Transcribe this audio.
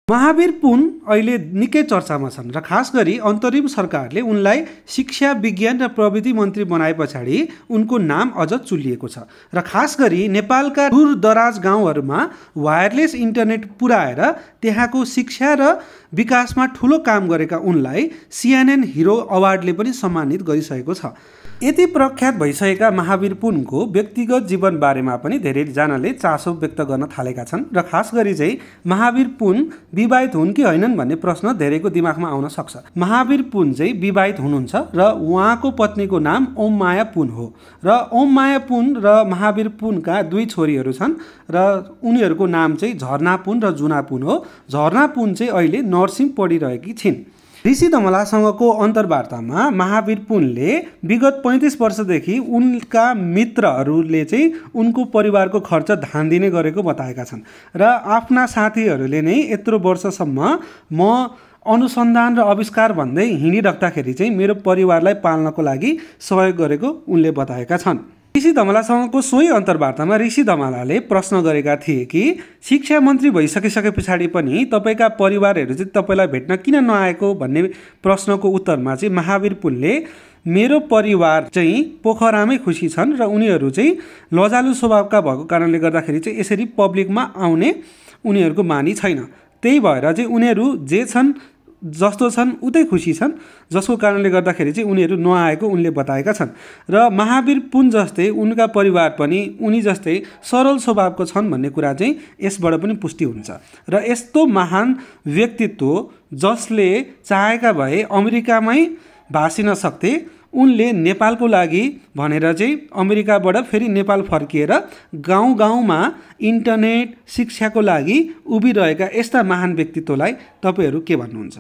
महावीर पुन अहिले निकै चर्चामा छन् र खास गरी अन्तरिम सरकारले उनलाई शिक्षा विज्ञान र प्रविधि मन्त्री बनाए पछाडि उनको नाम अझ चुलिएको छ र खास गरी नेपालका दूरदराज गाउँहरूमा वायरलेस इन्टरनेट पुर्याएर त्यहाँको शिक्षा र विकासमा ठुलो काम गरेका उनलाई CNN हिरो अवार्डले पनि सम्मानित गरिसकेको छ। यति प्रख्यात भइसकेका महावीर पुनको व्यक्तिगत जीवन बारेमा पनि धेरैजनाले चासो व्यक्त गर्न थालेका छन् र खास गरी चाहिँ महावीर पुन विवाहित हुन् कि होइनन् भन्ने प्रश्न धेरैको दिमागमा आउन सक्छ। महावीर पुन चाहिँ विवाहित हुनुहुन्छ र उहाँको पत्नीको नाम ओम माया पुन हो र ओम माया पुन र महावीर पुनका दुई छोरीहरू छन् र उनीहरूको नाम चाहिँ झरना पुन र जुना पुन हो। झरना पुन चाहिँ अहिले नर्सिङ पढिरहेकी छिन्। ऋषि धमलासँगको अन्तर्वार्तामा महावीर पुनले विगत 35 वर्षदेखि उनका मित्रहरूले चाहिँ उनको परिवारको खर्च धान्दिने गरेको बताएका छन् र आफ्ना साथीहरूले नै यत्रो वर्षसम्म म अनुसन्धान र आविष्कार भन्दै हिँडिराख्दाखेरि चाहिँ मेरो परिवारलाई पाल्नको लागि सहयोग गरेको उनले बताएका छन्। ऋषि धमलासँगको सोही अन्तर्वार्तामा ऋषि धमलाले प्रश्न गरेका थिए कि शिक्षा मन्त्री भइसके पछाडि पनि तपाईँका परिवारहरू चाहिँ तपाईँलाई भेट्न किन नआएको भन्ने प्रश्नको उत्तरमा चाहिँ महावीर पुनले मेरो परिवार चाहिँ पोखरामै खुसी छन् र उनीहरू चाहिँ लजालु स्वभावका भएको कारणले गर्दाखेरि चाहिँ यसरी पब्लिकमा आउने उनीहरूको बानी छैन। त्यही भएर चाहिँ उनीहरू जे छन् जस्तो छन् उतै खुसी छन्, जसको कारणले गर्दाखेरि चाहिँ उनीहरू नआएको उनले बताएका छन् र महावीर पुन जस्तै उनका परिवार पनि उनी जस्तै सरल स्वभावको छन् भन्ने कुरा चाहिँ यसबाट पनि पुष्टि हुन्छ र यस्तो महान व्यक्तित्व जसले चाहेका भए अमेरिकामै भासिन सक्थे उनले नेपालको लागि भनेर चाहिँ अमेरिकाबाट फेरि नेपाल फर्किएर गाउँ गाउँमा इन्टरनेट शिक्षाको लागि उभिरहेका यस्ता महान व्यक्तित्वलाई तपाईहरू के भन्नुहुन्छ?